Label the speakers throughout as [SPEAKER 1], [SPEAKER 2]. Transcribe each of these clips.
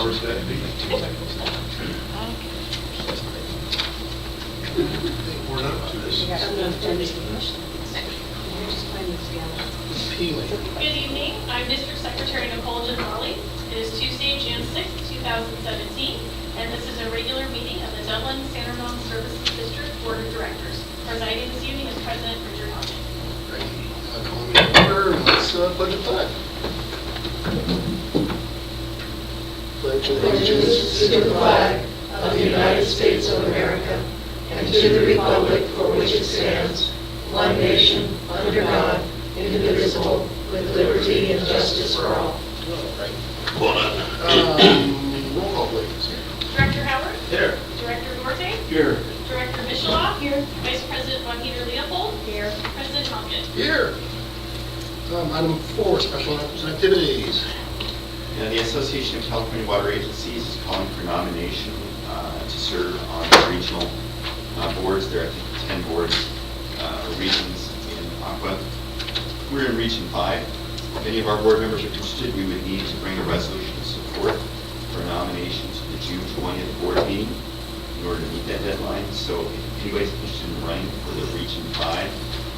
[SPEAKER 1] DSRSD. We're not to this.
[SPEAKER 2] Peeling.
[SPEAKER 3] Good evening, I'm District Secretary Nicole Ginzali. It is Tuesday, June 6th, 2017, and this is a regular meeting of the Dublin San Ramon Services District Board of Directors. Presiding this evening is President Richard Hodgson.
[SPEAKER 2] Calling me to order, and let's pledge the flag. Pledge
[SPEAKER 4] allegiance to the flag of the United States of America and to the republic for which it stands, one nation, under God, indivisible, with liberty and justice for all.
[SPEAKER 2] Hold on. Roll call, please.
[SPEAKER 3] Director Howard?
[SPEAKER 2] Here.
[SPEAKER 3] Director Duarte?
[SPEAKER 2] Here.
[SPEAKER 3] Director Michelot? Here. Vice President Von Leopold? Here. President Tompkins?
[SPEAKER 2] Here. Item 4, special activities.
[SPEAKER 5] And the Association of California Water Agencies is calling for nomination to serve on the regional boards. There are, I think, 10 boards or regions in Aqua. We're in Region 5. If any of our board members are interested, we would need to bring a resolution of support for nomination to the June 20th board meeting in order to meet that deadline. So if anybody's interested in running for the Region 5,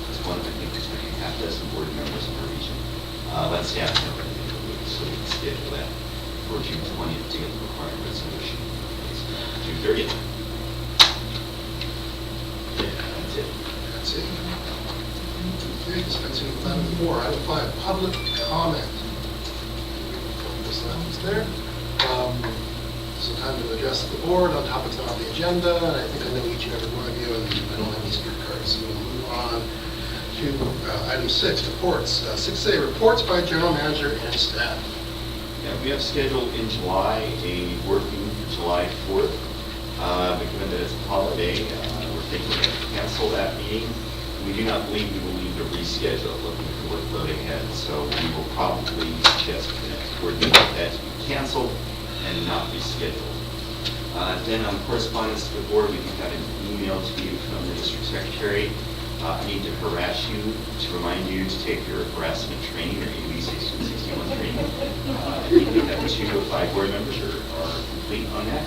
[SPEAKER 5] it's one of, I think, there's like a half dozen board members in our region. Let staff know so we can schedule that for June 20th to get the required resolution. It's June 30th. Yeah, that's it.
[SPEAKER 2] That's it. Okay, dispensing with item 4. Item 5, public comment. This one's there. This is time to address the board on topics not on the agenda, and I think I know each and every one of you, and I don't have any speaker cards, so we'll move on to item 6, reports. 6A, reports by general manager and staff.
[SPEAKER 5] Yeah, we have scheduled in July a working for July 4th. But given that it's a holiday, we're thinking to cancel that meeting. We do not believe we will need to reschedule it, looking at the workload ahead. So we will probably suggest for the next board meeting that to be canceled and not rescheduled. Then on correspondence to the board, we got an email to you from the district secretary. I need to harass you to remind you to take your harassment training, or AB 1661 training. I think that 2 of 5 board members are complete on that.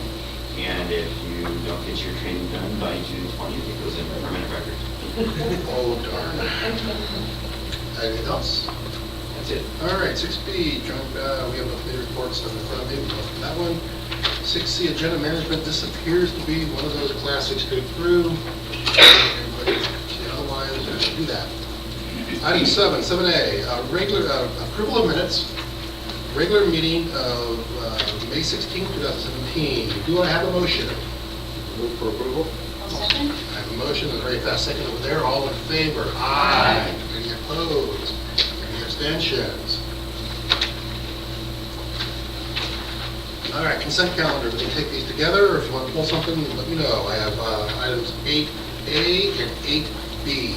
[SPEAKER 5] And if you don't get your training done by June 20th, it goes in the permanent record.
[SPEAKER 2] Oh, darn. Anything else?
[SPEAKER 5] That's it.
[SPEAKER 2] All right, 6B, we have the reports on the front of me. We'll go for that one. 6C, agenda management. This appears to be one of those classics go through. Everybody see otherwise, we're going to do that. Item 7A, regular approval of minutes. Regular meeting of May 16, 2017. Do I have a motion? Move for approval.
[SPEAKER 3] I'll second.
[SPEAKER 2] I have a motion, a very fast second over there. All in favor? Aye. Any opposed? Any abstentions? All right, consent calendar. We can take these together, or if you want to pull something, let me know. I have items 8A and 8B.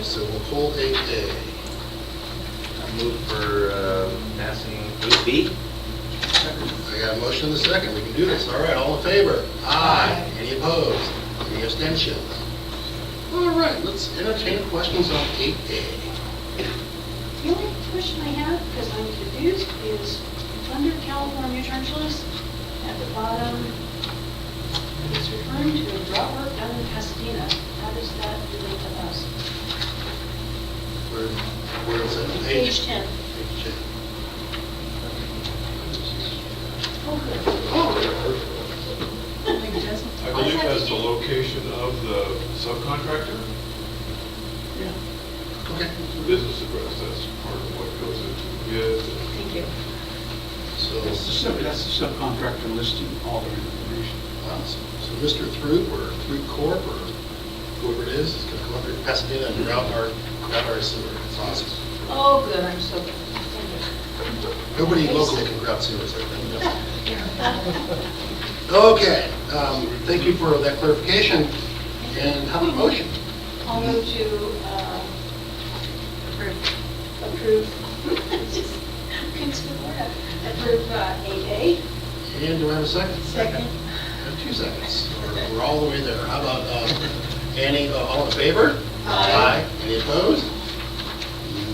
[SPEAKER 2] So we'll pull 8A.
[SPEAKER 6] I move for passing 8B.
[SPEAKER 2] I got a motion and a second. We can do this. All right, all in favor? Aye. Any opposed? Any abstentions? All right, let's entertain questions on 8A.
[SPEAKER 7] The only question I have, because I'm confused, is under California charge list, at the bottom, it's referring to a drought work done in Pasadena. How does that relate to us?
[SPEAKER 2] Where is it?
[SPEAKER 7] Page 10.
[SPEAKER 2] Page 10.
[SPEAKER 7] Oh, good.
[SPEAKER 2] Oh,
[SPEAKER 7] Maybe it doesn't.
[SPEAKER 1] I believe that's the location of the subcontractor.
[SPEAKER 7] Yeah.
[SPEAKER 2] okay.
[SPEAKER 1] Business address, that's part of what goes into the bid.
[SPEAKER 7] Thank you.
[SPEAKER 2] So,
[SPEAKER 8] That's the subcontractor listing all their information.
[SPEAKER 2] awesome. So Mr. Throop or Throop Corp or whoever it is going to come up here to Pasadena and route our sewer. It's awesome.
[SPEAKER 7] Oh, good, I'm so good. Thank you.
[SPEAKER 2] Nobody locally can route sewers like that. Okay, thank you for that clarification. And how about a motion?
[SPEAKER 7] I'll move to approve, approve 8A.
[SPEAKER 2] And do I have a second?
[SPEAKER 7] Second.
[SPEAKER 2] I have 2 seconds. We're all the way there. How about Annie, all in favor?
[SPEAKER 7] Aye.
[SPEAKER 2] Any opposed?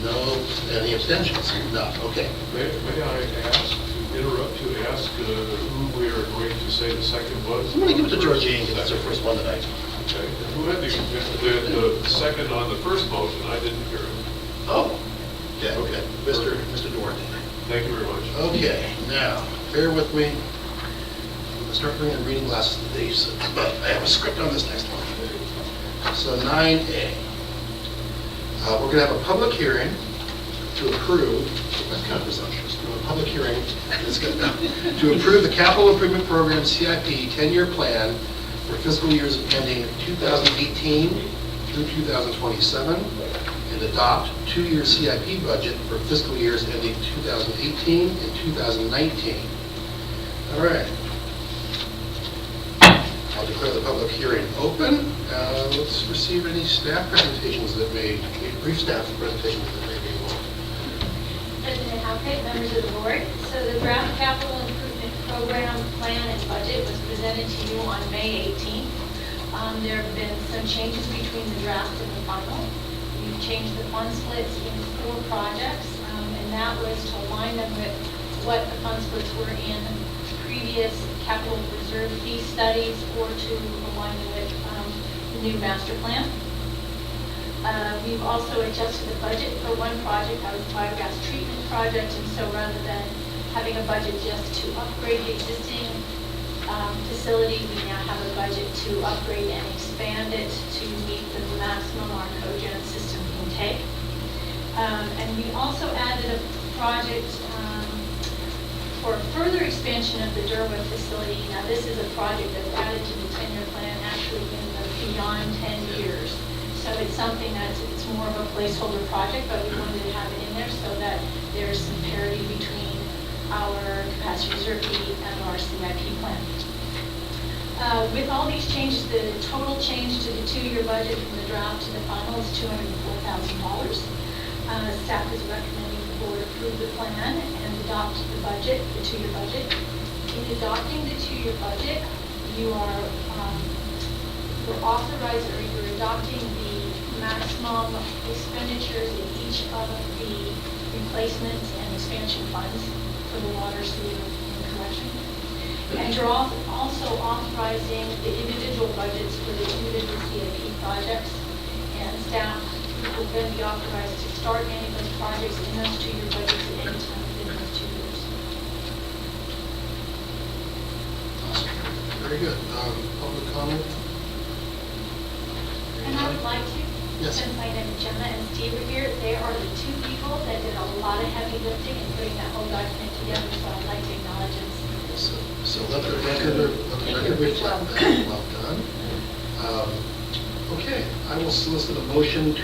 [SPEAKER 2] No. Any abstentions? No. Okay.
[SPEAKER 1] May I ask, to interrupt, to ask who we are going to say the second was?
[SPEAKER 2] I'm going to give it to Georgine, because that's her first one tonight.
[SPEAKER 1] Okay. And who had the second on the first motion? I didn't hear it.
[SPEAKER 2] Oh, yeah, okay. Mr. Duarte.
[SPEAKER 1] Thank you very much.
[SPEAKER 2] Okay, now, bear with me. I'm going to start bringing reading glasses today, but I have a script on this next one. So 9A. We're going to have a public hearing to approve, that's kind of presumptuous, to a public hearing to approve the capital improvement program CIP 10-year plan for fiscal years ending 2018 through 2027 and adopt 2-year CIP budget for fiscal years ending 2018 and 2019. All right. I'll declare the public hearing open. Let's receive any staff presentations that may, brief staff presentations that may be involved.
[SPEAKER 9] President Halkett, members of the board. So the draft capital improvement program plan and budget was presented to you on May 18th. There have been some changes between the draft and the final. We've changed the fund splits in 4 projects, and that was to align them with what the fund splits were in previous capital reserve fee studies or to align with the new master plan. We've also adjusted the budget for one project, that was the biogas treatment project, and so rather than having a budget just to upgrade the existing facility, we now have a budget to upgrade and expand it to meet the maximum our cogen system can take. And we also added a project for further expansion of the Derwent facility. Now, this is a project that's added to the 10-year plan, actually in the beyond 10 years. So it's something it's more of a placeholder project, but we wanted to have it in there so that there's some parity between our capacity reserve fee and our CIP plan. With all these changes, the total change to the 2-year budget from the draft to the final is $204,000. Staff is recommending the board approve the plan and adopt the budget, the 2-year budget. In adopting the 2-year budget, you're authorized, or you're adopting the maximum expenditures in each of the replacements and expansion funds for the water, sewer, and correction. And you're also authorizing the individual budgets for the individual CIP projects, and staff will then be authorized to start any of those projects in those 2-year budgets at any time within those 2 years.
[SPEAKER 2] Awesome. Very good. Public comment?
[SPEAKER 9] And I would like to,
[SPEAKER 2] Yes.
[SPEAKER 9] since I know Gemma and Steve are here, they are the 2 people that did a lot of heavy lifting in putting that whole document together, so I'd like to acknowledge them.
[SPEAKER 2] So let the record reflect that. Well done. Okay, I will solicit a motion to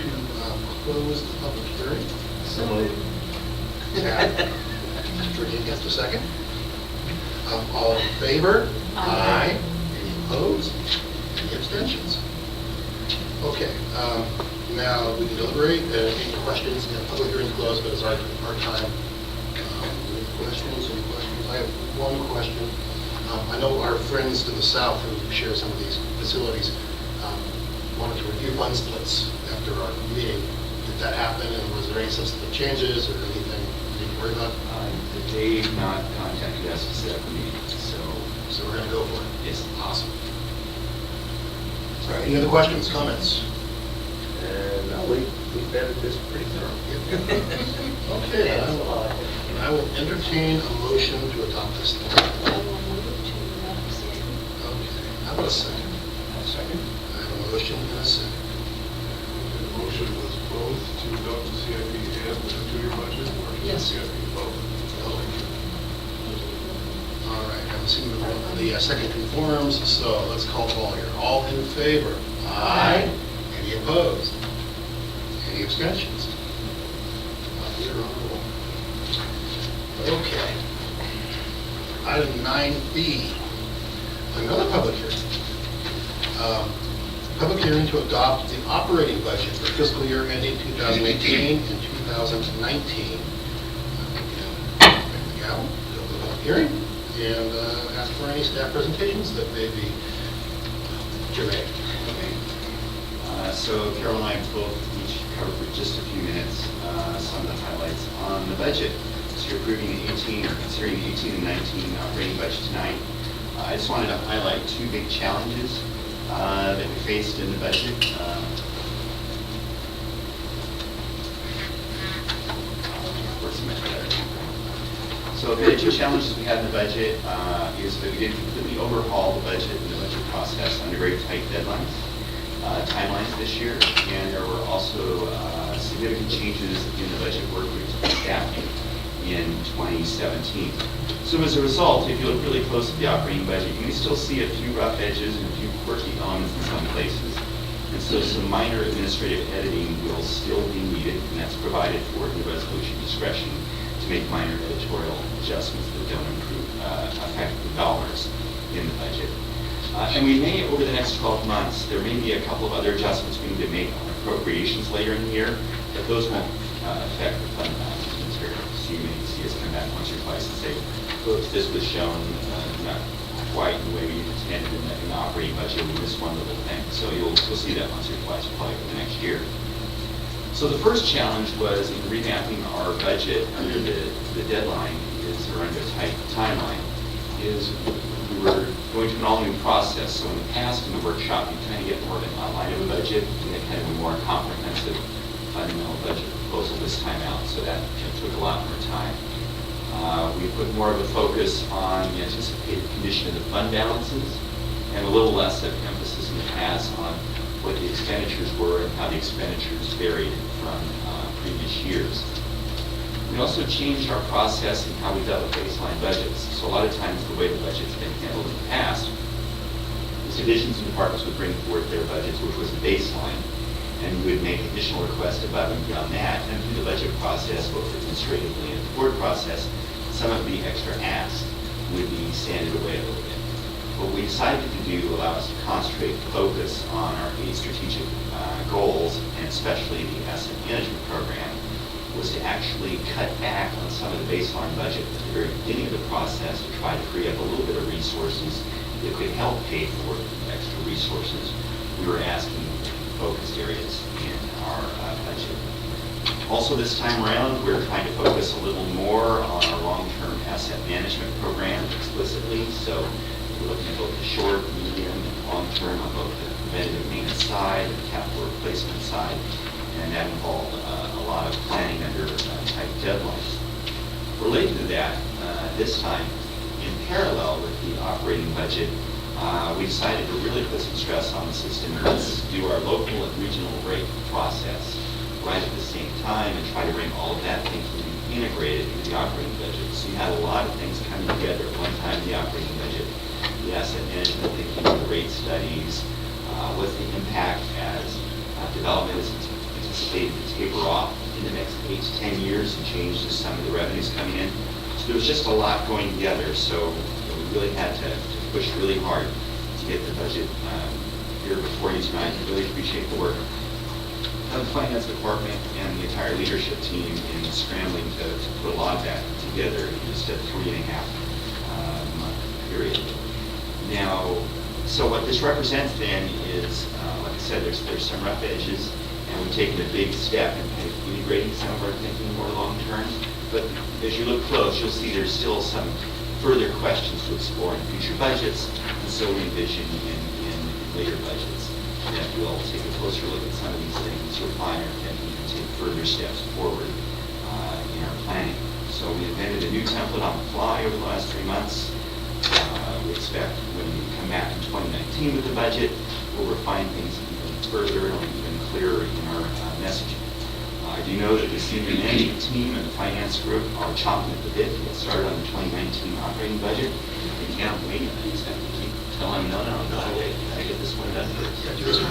[SPEAKER 2] close the public hearing.
[SPEAKER 4] So moved.
[SPEAKER 2] Georgine gets a second. All in favor?
[SPEAKER 4] Aye.
[SPEAKER 2] Any opposed? Any abstentions? Okay, now we can deliberate. Any questions? The public hearing's closed, but it's our time. Any questions? Any questions? I have one question. I know our friends to the south who share some of these facilities wanted to review fund splits after our meeting. Did that happen, and was there any substantive changes or anything we need to worry about?
[SPEAKER 5] They've not contacted us to set up a meeting, so
[SPEAKER 2] So we're going to go for it.
[SPEAKER 5] it's possible.
[SPEAKER 2] All right, any other questions, comments?
[SPEAKER 6] No, we vetted this pretty thorough.
[SPEAKER 2] Okay, I will entertain a motion to adopt this thing.
[SPEAKER 7] I will move to CIP.
[SPEAKER 2] Okay, how about a second?
[SPEAKER 6] Second.
[SPEAKER 2] I have a motion and a second.
[SPEAKER 1] The motion was both to adopt the CIP and the 2-year budget, or
[SPEAKER 7] Yes.
[SPEAKER 1] CIP both?
[SPEAKER 2] All right, I'm seeing the second conforms, so let's call the ball here. All in favor? Aye. Any opposed? Any abstentions? You're on the roll. Okay. Item 9B, another public hearing. Public hearing to adopt the operating budget for fiscal year ending 2018 and 2019. Ring the gavel, go to the public hearing, and ask for any staff presentations that may be germane.
[SPEAKER 5] So Carol and I both each cover for just a few minutes some of the highlights on the budget. So you're approving the 18, or considering the 18 and 19 operating budget tonight. I just wanted to highlight two big challenges that we faced in the budget. So the two challenges we had in the budget is that we did completely overhaul the budget and the budget process under very tight deadlines, timelines this year, and there were also significant changes in the budget work group staffing in 2017. So as a result, if you look really close at the operating budget, you can still see a few rough edges and a few quirky elements in some places. And so some minor administrative editing will still be needed, and that's provided for in the resolution discretion to make minor editorial adjustments that don't affect the dollars in the budget. And we may, over the next 12 months, there may be a couple of other adjustments we need to make on appropriations later in the year, but those won't affect the fund balance material. So you may see us come back once or twice and say, oops, this was shown not quite the way we intended in the operating budget, we missed one little thing. So you'll see that once or twice probably for the next year. So the first challenge was in revamping our budget under the deadline or under a tight timeline, is we were going to an all-new process. So in the past, in the workshop, you kind of get more of an outline of a budget, and then kind of a more comprehensive fundamental budget proposal this time out. So that took a lot more time. We put more of a focus on the anticipated condition of the fund balances, and a little less of emphasis in the past on what the expenditures were and how the expenditures varied from previous years. We also changed our process in how we dealt with baseline budgets. So a lot of times the way the budget's been handled in the past is divisions and departments would bring forward their budgets, which was the baseline, and we would make additional requests above and beyond that. And through the budget process, both administratively and the board process, some of the extra asks would be sanded away a little bit. What we decided to do to allow us to concentrate and focus on our 8 strategic goals, and especially the asset management program, was to actually cut back on some of the baseline budget at the very beginning of the process to try to free up a little bit of resources that could help pay for the extra resources we were asking focused areas in our budget. Also this time around, we're trying to focus a little more on our long-term asset management program explicitly. So we're looking at both the short, medium, and long-term on both the preventative maintenance side and the capital replacement side. And that involved a lot of planning under tight deadlines. Related to that, this time, in parallel with the operating budget, we decided to really put some stress on the system and let's do our local and regional rate process right at the same time and try to bring all of that thinking integrated into the operating budget. So you had a lot of things coming together at one time in the operating budget. The asset management thinking, the rate studies, what's the impact as development is anticipated to taper off in the next 8 to 10 years and change to some of the revenues coming in. So there was just a lot going together. So we really had to push really hard to get the budget here before you tonight. I really appreciate the work of the finance department and the entire leadership team in scrambling to put a lot of that together in just a 3.5 month period. Now, so what this represents then is, like I said, there's some rough edges, and we've taken a big step in kind of integrating some of our thinking more long-term. But as you look close, you'll see there's still some further questions to explore in future budgets, and so we envision in later budgets that we'll take a closer look at some of these things, refine our thinking, and take further steps forward in our planning. So we invented a new template on the fly over the last 3 months. We expect when we come back in 2019 with the budget, we'll refine things even further and even clearer in our messaging. I do know that the senior management team and the finance group are chomping at the bit to get started on the 2019 operating budget. They can't wait. I just have to keep telling them, no, wait, I get this one done first.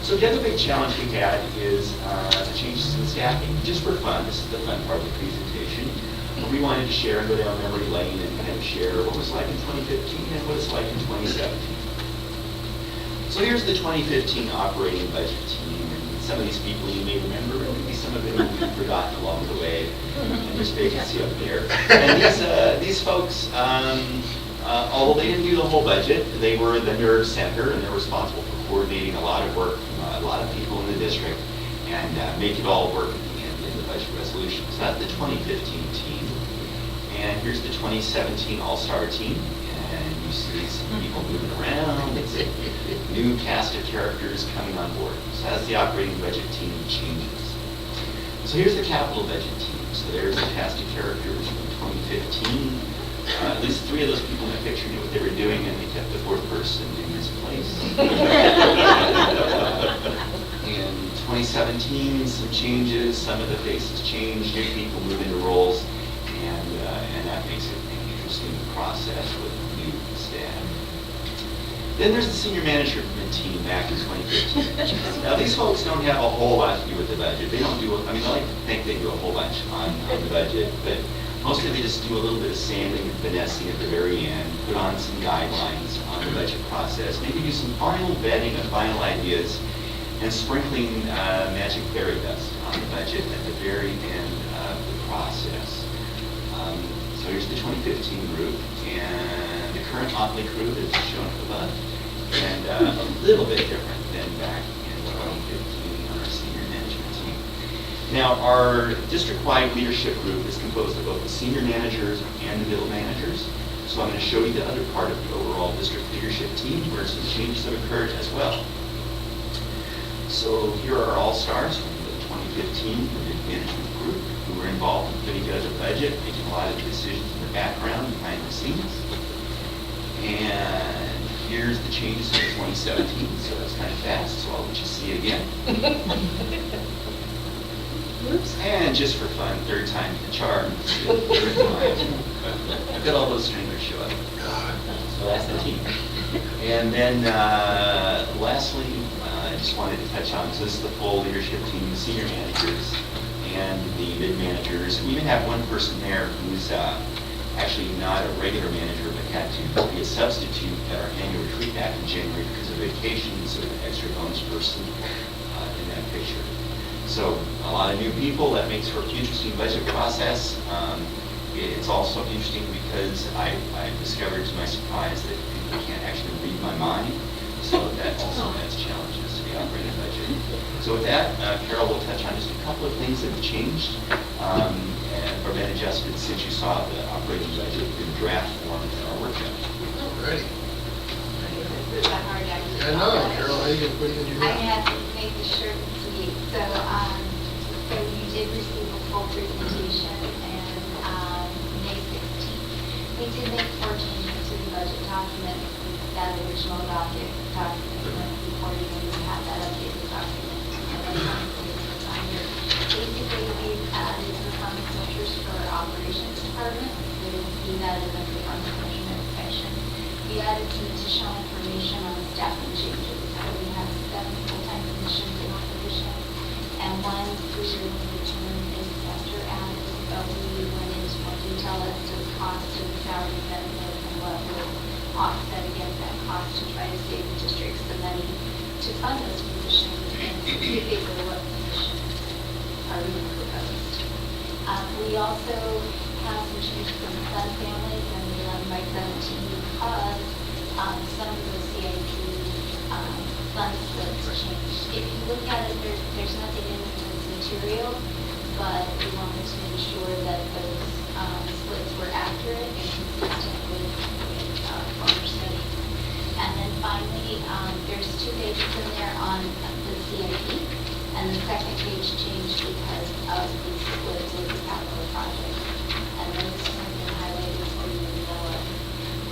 [SPEAKER 5] So the other big challenge we had is the changes in staffing. Just for fun, this is the fun part of the presentation. We wanted to share and go down memory lane and kind of share what it was like in 2015 and what it's like in 2017. So here's the 2015 operating budget team, and some of these people you may remember, and maybe some of them you've forgotten along the way, and there's vacancy up there. And these folks, although they didn't do the whole budget, they were the nerve center, and they're responsible for coordinating a lot of work from a lot of people in the district. and make it all work at the end in the budget resolution. So that's the 2015 team. And here's the 2017 All-Star team. And you see some people moving around. It's a new cast of characters coming on board. So as the operating budget team changes. So here's the capital budget team. So there's the cast of characters from 2015. At least 3 of those people in the picture knew what they were doing, and they kept the 4th person in his place. In 2017, some changes. Some of the faces change. New people move into roles, and that makes it an interesting process with new staff. Then there's the senior management team back in 2015. Now, these folks don't have a whole lot to do with the budget. They don't do, I mean, I like to think they do a whole bunch on the budget, but mostly they just do a little bit of sanding and finessing at the very end, put on some guidelines on the budget process, maybe do some final vetting of final ideas, and sprinkling magic fairy dust on the budget at the very end of the process. So here's the 2015 group, and the current motley crew that's shown up above, and a little bit different than back in 2015 on our senior management team. Now, our district-wide leadership group is composed of both the senior managers and the middle managers. So I'm going to show you the other part of the overall district leadership team where some changes have occurred as well. So here are our all-stars from the 2015 management group who were involved in putting together the budget, making a lot of the decisions in the background, behind the scenes. And here's the changes in 2017, so that's kind of fast, so I'll let you see again.
[SPEAKER 7] Oops.
[SPEAKER 5] And just for fun, 3rd time's the charm. 3rd time. Look at all those strangers show up. So that's the team. And then lastly, I just wanted to touch on, so this is the full leadership team, the senior managers and the mid-managers. We even have one person there who's actually not a regular manager, but had to be a substitute at our annual retreat back in January because of vacation, so an extra bonus person in that picture. So a lot of new people, that makes for an interesting budget process. It's also interesting because I discovered to my surprise that people can't actually read my mind, so that also adds challenges to the operating budget. So with that, Carol will touch on just a couple of things that have changed or been adjusted since you saw the operating budget in draft form in our workshop.
[SPEAKER 2] Alrighty.
[SPEAKER 10] It's that hard to
[SPEAKER 2] I know, Carol, how you gonna put it in your
[SPEAKER 10] I
[SPEAKER 2] mouth?
[SPEAKER 10] had to make the short and sweet. So you did receive a full presentation, and May 16th, we did make 4 changes to the budget document. That original document went recorded, and we have that updated document. Basically, we've added performance measures for our operations department. We see that in the performance measurement section. We added some additional information on staffing changes. So we have 7 full-time positions in operations, and 1 3-year term is Esther added. So we went into more detail as to the cost of the salary benefits and what will offset against that cost to try to save the districts the money to fund those positions, and specifically what positions are being proposed. We also have some changes from fund families and the 11 by 17 because some of those CIP fund splits changed. If you look at it, there's nothing in this material, but we wanted to make sure that those splits were accurate and consistent with former studies. And then finally, there's 2 pages in there on the CIP, and the second page changed because of the split with the capital project. And then this one has been highlighted for you to know of.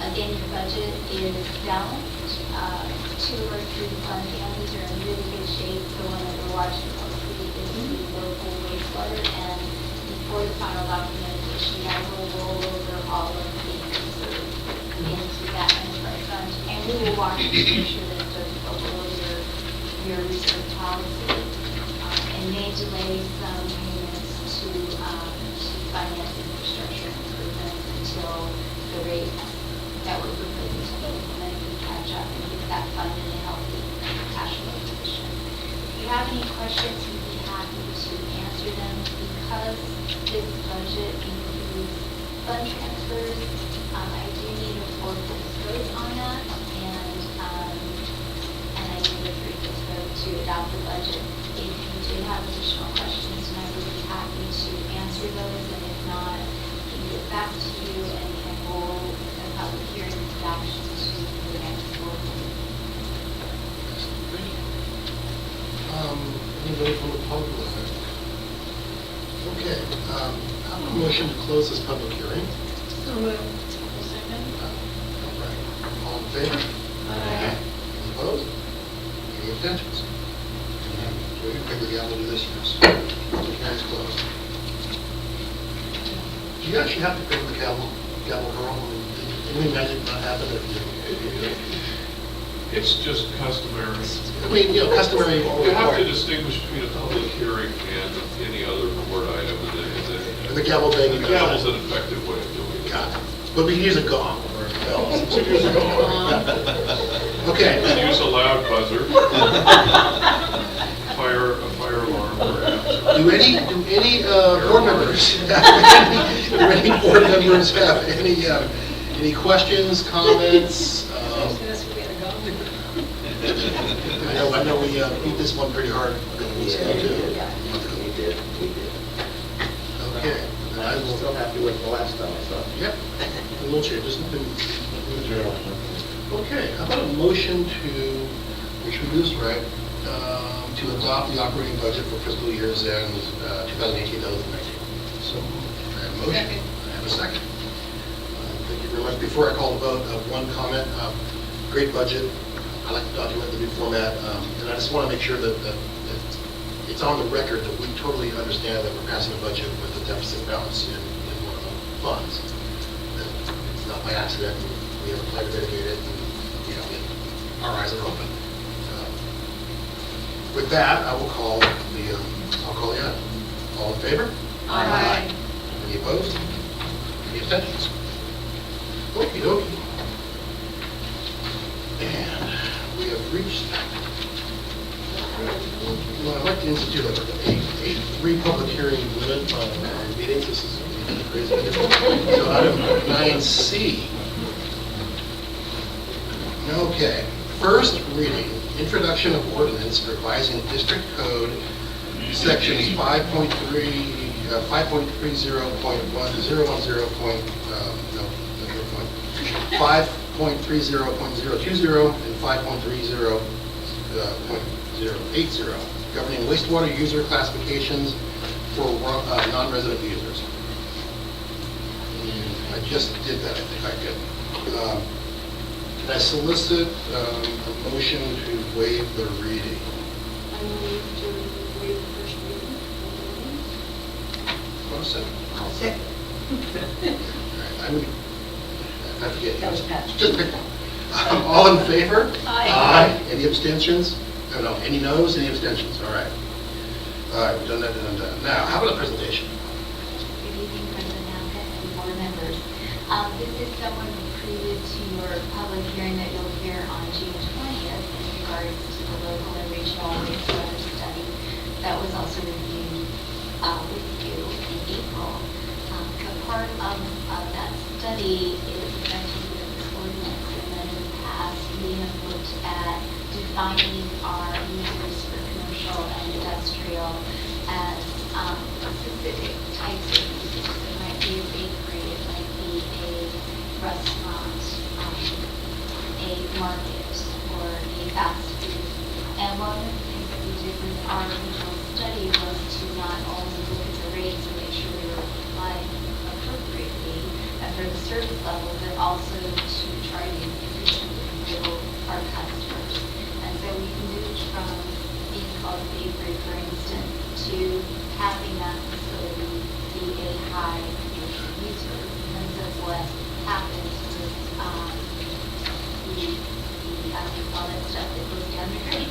[SPEAKER 10] Again, your budget is balanced. 2 or 3 fund families are in really good shape. The one that we're watching closely is the local wastewater, and before the final documentation, I will roll over all of the reserves into that enterprise fund. And we will watch to make sure that it doesn't go below your reserve policy. And may delay some payments to finance infrastructure improvements until the rates that were proposed to be implemented can catch up and get that fund in a healthy cash flow position. If you have any questions, we'd be happy to answer them. Because this budget includes fund transfers, I do need a 4/5 vote on that, and I need a 3/5 vote to adopt the budget. If you they have additional questions, and I would be happy to answer those, and if not, can get back to you and can roll the public hearing back to the next board meeting.
[SPEAKER 2] Thank you. Anybody from the public? Okay, I have a motion to close this public hearing.
[SPEAKER 7] So moved.
[SPEAKER 3] Second.
[SPEAKER 2] All right. All in favor?
[SPEAKER 7] Aye.
[SPEAKER 2] Any opposed? Any abstentions? So you pick the gavel to this, yes. Public hearing's closed. Do you actually have to pick the gavel, Carl? Did any magic not happen if you?
[SPEAKER 1] It's just customary.
[SPEAKER 2] I mean, customary.
[SPEAKER 1] You have to distinguish between a public hearing and any other board item,
[SPEAKER 2] And the gavel banging.
[SPEAKER 1] the gavel's an effective way of doing it.
[SPEAKER 2] Got it. But we can use a gong or a bell. Use a gong. Okay.
[SPEAKER 1] Use a loud buzzer. A fire alarm perhaps.
[SPEAKER 2] Do any board members, have any questions, comments? I know we beat this one pretty hard.
[SPEAKER 6] We did.
[SPEAKER 2] Okay. Then I
[SPEAKER 6] I'm
[SPEAKER 2] will.
[SPEAKER 6] still happy with the last time, so.
[SPEAKER 2] Yep. A little changes. Okay. How about a motion to, which we do this right, to adopt the operating budget for fiscal years end 2018, 2019. So I have a motion.
[SPEAKER 7] Second.
[SPEAKER 2] I have a second. Thank you very much. Before I call the vote, one comment. Great budget. I like the document, the new format, and I just want to make sure that it's on the record that we totally understand that we're passing a budget with a deficit balance in one of the funds. That it's not by accident. We have a plan to mitigate it, and our eyes are open. With that, I will call the item. All in favor?
[SPEAKER 7] Aye.
[SPEAKER 2] Any opposed? Any abstentions? Okey dokey. And we have reached, well, I'd like to institute a three public hearing limit on meetings. This is crazy. So item 9C. Okay, first reading, introduction of ordinance revising district code sections 5.30.1010. 5.30.020 and 5.30.080, governing wastewater user classifications for non-resident users. And I just did that, I think I did. Can I solicit a motion to waive the reading?
[SPEAKER 7] I move to waive the first reading.
[SPEAKER 2] What a second.
[SPEAKER 7] I'll second.
[SPEAKER 2] I would, I forget.
[SPEAKER 7] That was Pat.
[SPEAKER 2] Just pick one. All in favor?
[SPEAKER 3] Aye.
[SPEAKER 2] Any abstentions? No. Any noes? Any abstentions? All right. All right, we've done that, done. Now, how about a presentation?
[SPEAKER 10] Good evening, President Appleton and board members. This is somewhat prelude to your public hearing that you'll hear on June 20th in regards to the local and regional wastewater study that was also reviewed with you in April. A part of that study is essentially this ordinance, and then in the past we have looked at defining our users for commercial and industrial as specific types of users. It might be a bakery, it might be a restaurant, a market, or a fast food. And one of the things that we did with our regional study was to not only look at the rates and make sure we were applying appropriately and for the service level, but also to try to efficiently bill our customers. And so we moved from being called a bakery, for instance, to having that facility be a high commercial user because of what happens with we call that stuff that goes down the drain.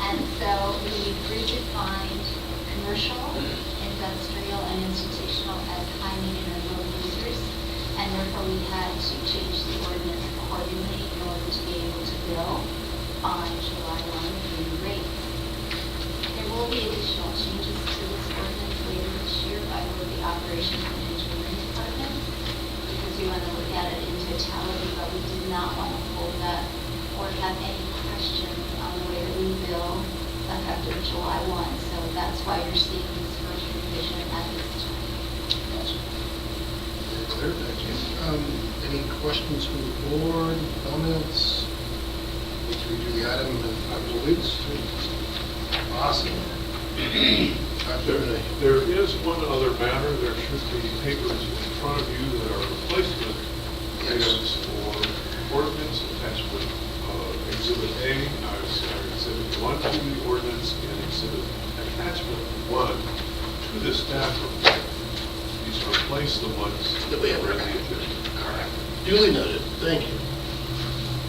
[SPEAKER 10] And so we redefined commercial, industrial, and institutional as high, medium, and low users, and therefore we had to change the ordinance accordingly in order to be able to bill on July 1 with new rates. There will be additional changes to this ordinance later this year by both the operations and engineering department, because we want to look at it in totality, but we did not want to hold up or have any questions on the way that we bill effective effective July 1, so that's why you're seeing this first revision at this time.
[SPEAKER 2] Very clear, thank you. Any questions from the board, comments? Need to review the item in a couple of weeks? Awesome.
[SPEAKER 1] There is one other matter. There should be papers in front of you that are replacement items for ordinance attachment. Exhibit A, Exhibit 1 to the ordinance, and Exhibit Attachment 1 to this staff report. These replace the ones
[SPEAKER 2] That we have
[SPEAKER 1] already
[SPEAKER 2] already.
[SPEAKER 1] existed.
[SPEAKER 2] All right. Duly noted, thank you.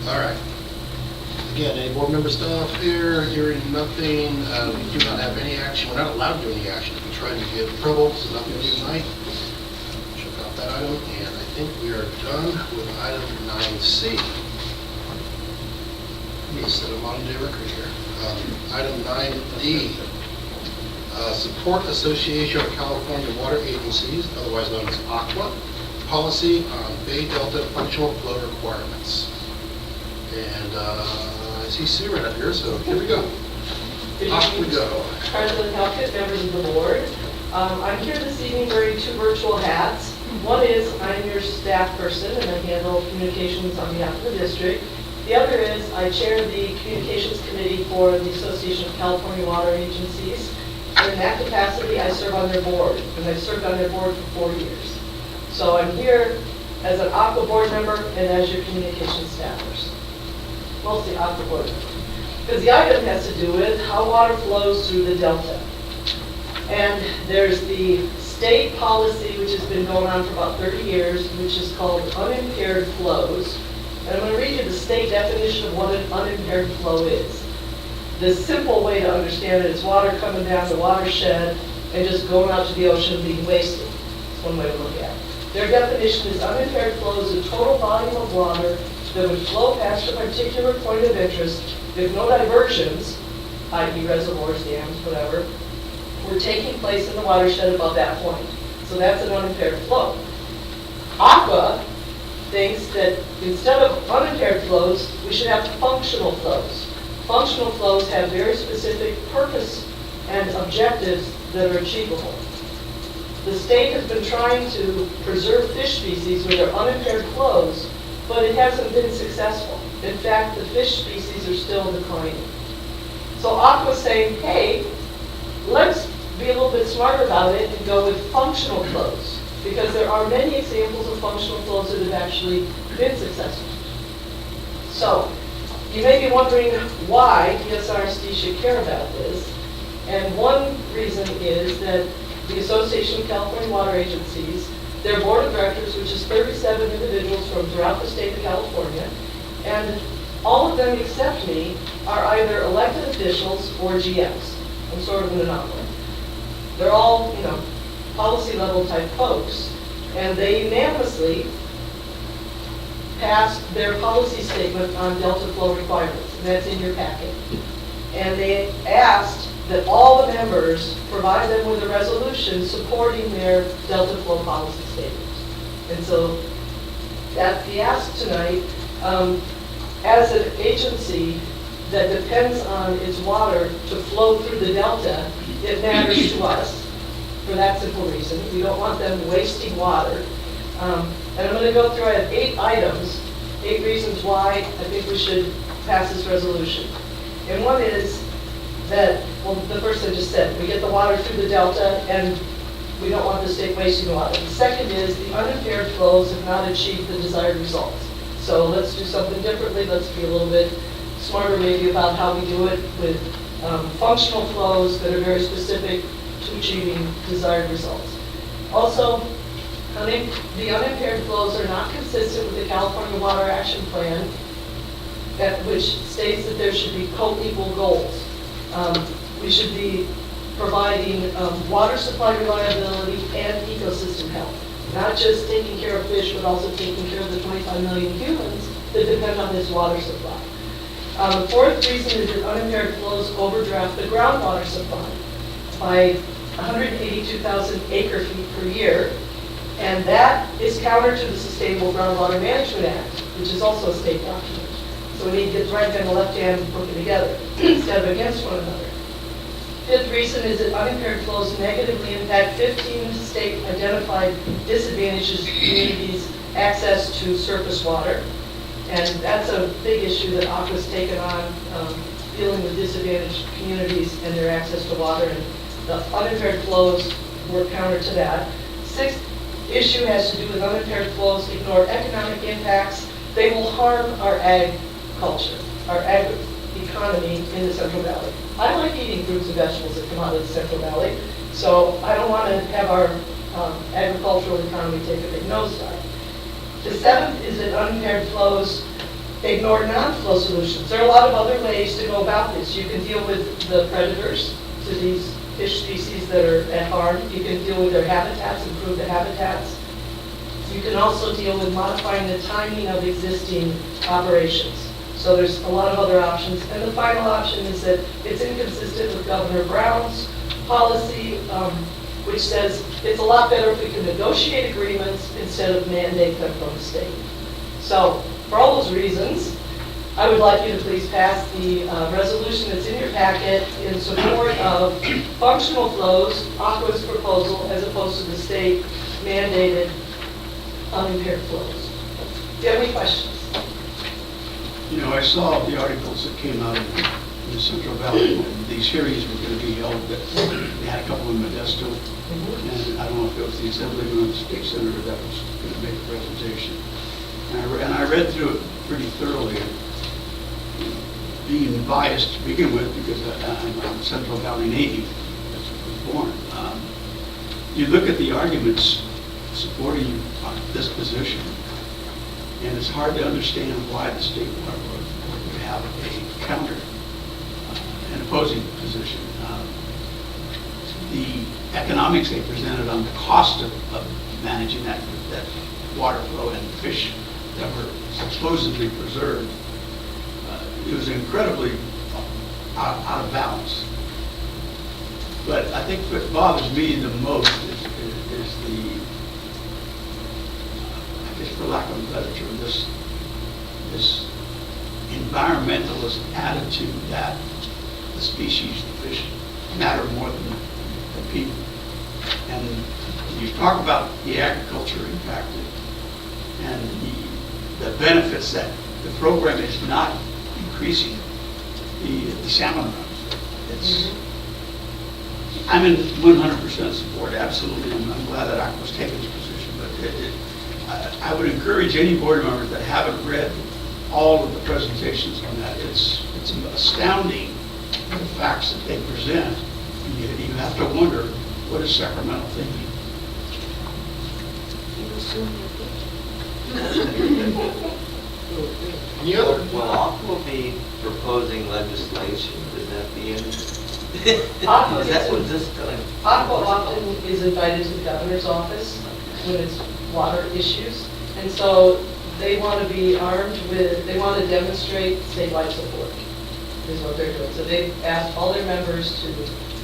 [SPEAKER 2] All right. Again, any board member stuff here? Hearing nothing. We do not have any action. We're not allowed to do any action. We try to get approval, so nothing to do tonight. Check out that item, and I think we are done with item 9C. Let me set a modern day record here. Item 9D. Support Association of California Water Agencies, otherwise known as AQUA, policy on Bay Delta functional flow requirements. And I see Sue right up here, so here we go. Off we go.
[SPEAKER 4] President Halkett, members of the board. I'm here this evening wearing two virtual hats. One is I'm your staff person and I handle communications on behalf of the district. The other is I chair the communications committee for the Association of California Water Agencies. And in that capacity, I serve on their board, and I've served on their board for 4 years. So I'm here as an AQUA board member and as your communications staff person. Mostly AQUA board member. Because the item has to do with how water flows through the delta. And there's the state policy, which has been going on for about 30 years, which is called unimpaired flows. And I'm going to read you the state definition of what an unimpaired flow is. The simple way to understand it is water coming down the watershed and just going out to the ocean and being wasted. That's one way to look at it. Their definition is unimpaired flow is a total volume of water that would flow past a particular point of interest if no diversions, i.e. reservoirs, dams, whatever, were taking place in the watershed above that point. So that's an unimpaired flow. AQUA thinks that instead of unimpaired flows, we should have functional flows. Functional flows have very specific purpose and objectives that are achievable. The state has been trying to preserve fish species with their unimpaired flows, but it hasn't been successful. In fact, the fish species are still declining. So AQUA's saying, hey, let's be a little bit smarter about it and go with functional flows, because there are many examples of functional flows that have actually been successful. So, you may be wondering why DSRSD should care about this, and one reason is that the Association of California Water Agencies, their board of directors, which is 37 individuals from throughout the state of California, and all of them except me are either elected officials or GMs. I'm sort of an anomaly. They're all, policy level type folks, and they unanimously passed their policy statement on delta flow requirements, and that's in your packet. And they asked that all the members provide them with a resolution supporting their delta flow policy statement. And so that's the ask tonight. As an agency that depends on its water to flow through the delta, it matters to us for that simple reason. We don't want them wasting water. And I'm going to go through, I have 8 items, 8 reasons why I think we should pass this resolution. And one is that, well, the first I just said, we get the water through the delta and we don't want the state wasting water. The second is the unimpaired flows have not achieved the desired results. So let's do something differently. Let's be a little bit smarter maybe about how we do it with functional flows that are very specific to achieving desired results. Also, the unimpaired flows are not consistent with the California Water Action Plan, which states that there should be co-equal goals. We should be providing water supply reliability and ecosystem health. Not just taking care of fish, but also taking care of the 25 million humans that depend on this water supply. The fourth reason is that unimpaired flows overdraft the groundwater supply by 182,000 acre feet per year. And that is counter to the Sustainable Groundwater Management Act, which is also a state document. So we need to get the right hand and the left hand working together instead of against one another. Fifth reason is that unimpaired flows negatively impact 15 state-identified disadvantaged communities' access to surface water. And that's a big issue that Aqua's taken on, dealing with disadvantaged communities and their access to water. And the unimpaired flows were counter to that. Sixth issue has to do with unimpaired flows ignore economic impacts. They will harm our ag culture, our ag economy in the Central Valley. I like eating fruits and vegetables that come out of the Central Valley, so I don't want to have our agricultural economy take a big nosedive. The seventh is that unimpaired flows ignore non-flow solutions. There are a lot of other ways to go about this. You can deal with the predators to these fish species that are at harm. You can deal with their habitats, improve the habitats. You can also deal with modifying the timing of existing operations. So there's a lot of other options. And the final option is that it's inconsistent with Governor Brown's policy, which says it's a lot better if we can negotiate agreements instead of mandate them from the state. So for all those reasons, I would like you to please pass the resolution that's in your packet in support of functional flows, Aqua's proposal, as opposed to the state mandated unimpaired flows. Do you have any questions?
[SPEAKER 8] You know, I saw the articles that came out in the Central Valley, when these hearings were going to be held, that they had a couple in Modesto, and I don't know if it was the Assemblyman or the State Senator that was going to make a presentation. And I read through it pretty thoroughly, being biased to begin with, because I'm a Central Valley native, that's where I was born. You look at the arguments supporting this position, and it's hard to understand why the state water board would have a counter, an opposing position. The economics they presented on the cost of managing that water flow and fish that were supposedly preserved, it was incredibly out of balance. But I think what bothers me the most is the, I guess for lack of a better term, this environmentalist attitude that the species, the fish, matter more than the people. And you talk about the agriculture impacted and the benefits that the program is not increasing the salmon runs. It's, I'm in 100% support, absolutely. I'm glad that I was taking this position, but I would encourage any board members that haven't read all of the presentations on that. It's astounding the facts that they present. You have to wonder, what is Sacramento thinking?
[SPEAKER 2] Any other?
[SPEAKER 6] Will Aqua be proposing legislation? Is that the end? Is that what this time?
[SPEAKER 4] Aqua often is invited to the governor's office when it's water issues, and so they want to be armed with, they want to demonstrate statewide support, is what they're doing. So they've asked all their members to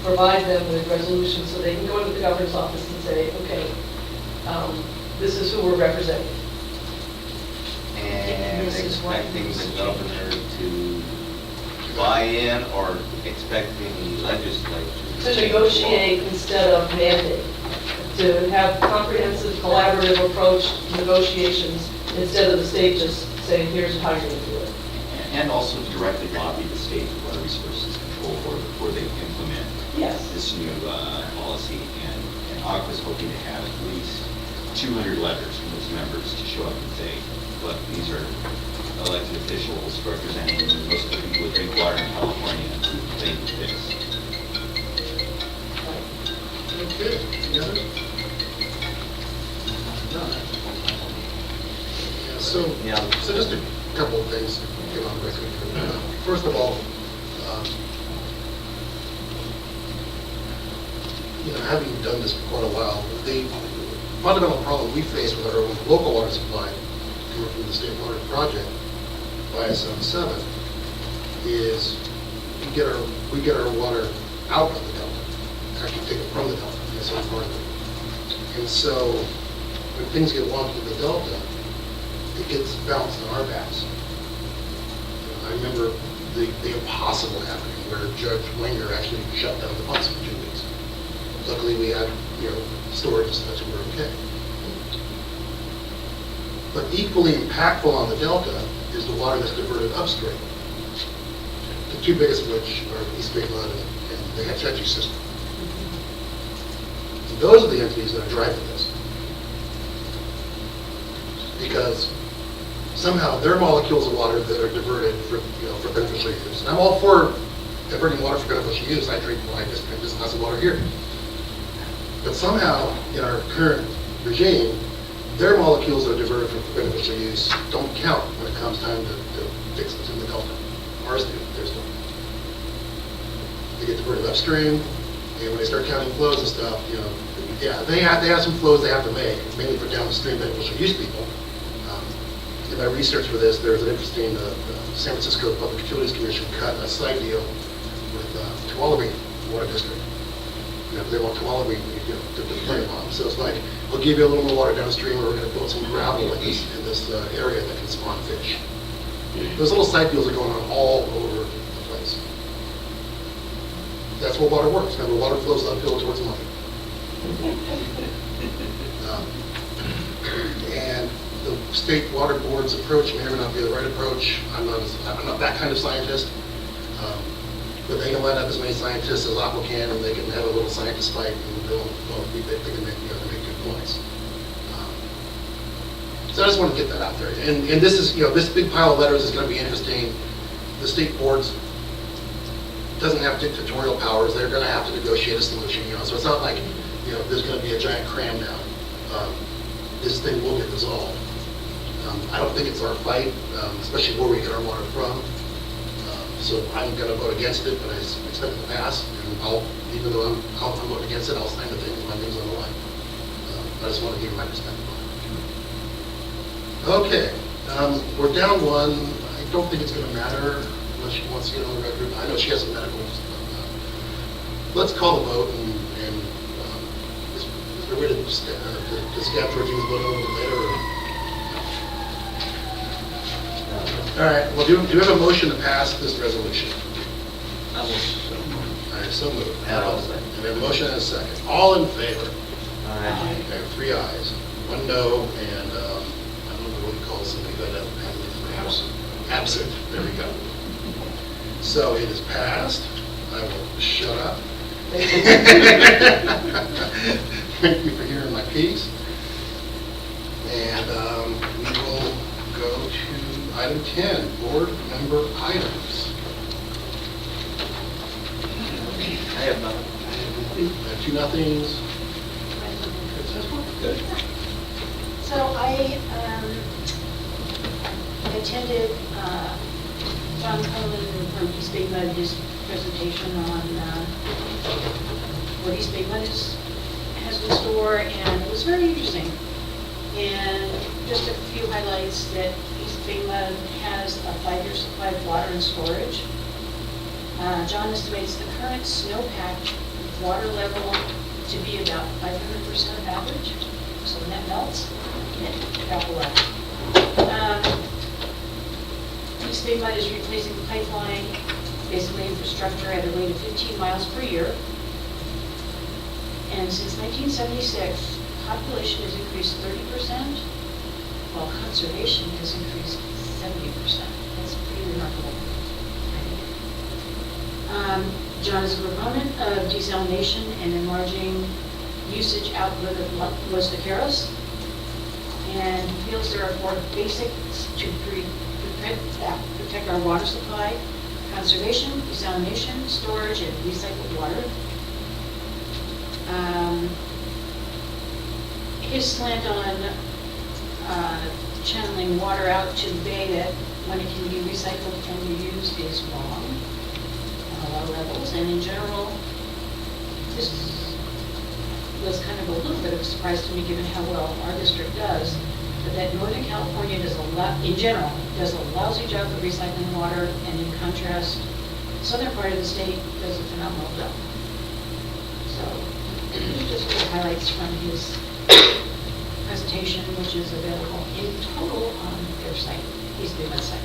[SPEAKER 4] provide them with resolutions so they can go to the governor's office and say, okay, this is who we're representing.
[SPEAKER 6] And expecting the governor to buy in or expecting the legislature?
[SPEAKER 4] To negotiate instead of mandate, to have comprehensive collaborative approach to negotiations instead of the state just saying, here's how you're going to do it.
[SPEAKER 5] And also directly lobby the state for water resources control board before they implement
[SPEAKER 4] Yes.
[SPEAKER 5] this new policy. And Aqua's hoping to have at least 200 letters from those members to show up and say, look, these are elected officials representing most of the people who drink water in California who think this.
[SPEAKER 2] Okay, any other? No. Yeah, so just a couple of things to get on record. First of all, having done this for quite a while, the fundamental problem we face with our local water supply coming from the State Water Project via 77 is we get our water out of the Delta, actually take it from the Delta, that's one part of it. And so when things get wonky in the Delta, it gets bounced on our backs. I remember the impossible happening, where Judge Wenger actually shut down the pumps for 2 weeks. Luckily, we had, storage and such, and we're okay. But equally impactful on the delta is the water that's diverted upstream. The two biggest of which are East Bay Mud and the Hatchetchee system. And those are the entities that are driving this. Because somehow their molecules of water that are diverted for beneficial use. And I'm all for diverting water for beneficial use. I drink just glass of water here. But somehow, in our current regime, their molecules that are diverted for beneficial use don't count when it comes time to fix it in the delta. Ours do, theirs don't. They get diverted upstream, and when they start counting flows and stuff, they have some flows they have to make, mainly for downstream beneficial use people. In my research for this, there's an interesting San Francisco Public Utilities Commission cut a side deal with Tuolumne Water District. They want Tuolumne to play on. So it's like, we'll give you a little more water downstream, or we're going to build some gravel in this area that can spawn fish. Those little side deals are going on all over the place. That's what water works. Remember, water flows uphill towards money. And the state water board's approach may or may not be the right approach. I'm not that kind of scientist. But they can line up as many scientists as Aqua can, and they can have a little scientist fight, and they can make good points. So I just want to get that out there. And this is, this big pile of letters is going to be interesting. The state boards doesn't have dictatorial powers. They're going to have to negotiate a solution. So it's not like there's going to be a giant cram down. This thing will get resolved. I don't think it's our fight, especially where we get our water from. So I'm going to vote against it, but I expect it to pass. And even though I'm voting against it, I'll sign the thing with my name's on the line. I just want to give you my perspective on it. Okay, we're down one. I don't think it's going to matter unless she wants to get on the record. I know she has some medical stuff. Let's call the vote, and is there a way to stab Georgine's vote a little bit later? All right, well, do we have a motion to pass this resolution?
[SPEAKER 6] I will.
[SPEAKER 2] All right, so moved.
[SPEAKER 6] And I'll second.
[SPEAKER 2] And we have a motion and a second. All in favor?
[SPEAKER 6] Aye.
[SPEAKER 2] Okay, 3 ayes, 1 no, and I don't know what you call somebody that absent. Absent, there we go. So it is passed. I will shut up. Thank you for hearing my piece. And we will go to item 10, board member items.
[SPEAKER 6] I have nothing.
[SPEAKER 2] 2 nothings. Good.
[SPEAKER 7] So I attended John Coleman from East Bay Mud, his presentation on what East Bay Mud has in store, and it was very interesting. And just a few highlights that East Bay Mud has a 5-year supply of water and storage. John estimates the current snowpack water level to be about 500% of average. So when that melts, it evaporates. East Bay Mud is replacing the pipeline, basically infrastructure, at a rate of 15 miles per year. And since 1976, population has increased 30%, while conservation has increased 70%. That's pretty remarkable. John is a proponent of desalination and enlarging usage outlet of Los Vaqueros, and he feels there are 4 basics to protect our water supply: conservation, desalination, storage, and recycled water. His slant on channeling water out to the bay that when it can be recycled and reused is wrong on a lot of levels. And in general, this was kind of a little bit of a surprise to me, given how well our district does, but that Northern California in general, does a lousy job of recycling water, and in contrast, the southern part of the state does a phenomenal job. So, just little highlights from his presentation, which is available in total on their site, East Bay Mud site.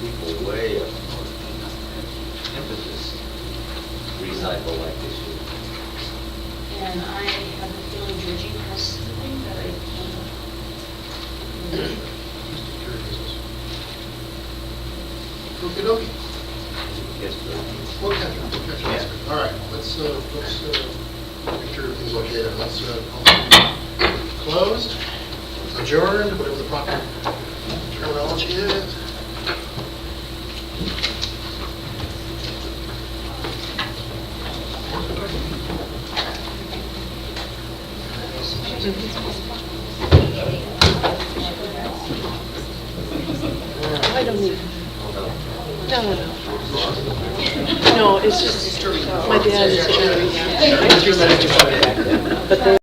[SPEAKER 6] people way up north emphasis recycle like they should.
[SPEAKER 7] And I have a feeling Georgie has something that I can't.
[SPEAKER 2] Okey dokey.
[SPEAKER 6] Yes, but
[SPEAKER 2] We'll catch up, we'll catch up.
[SPEAKER 6] Yeah.
[SPEAKER 2] All right, let's make sure everything's okay. Let's closed, adjourned, whatever the proper terminology is.
[SPEAKER 4] I don't need, no. No, it's just, my dad is, but they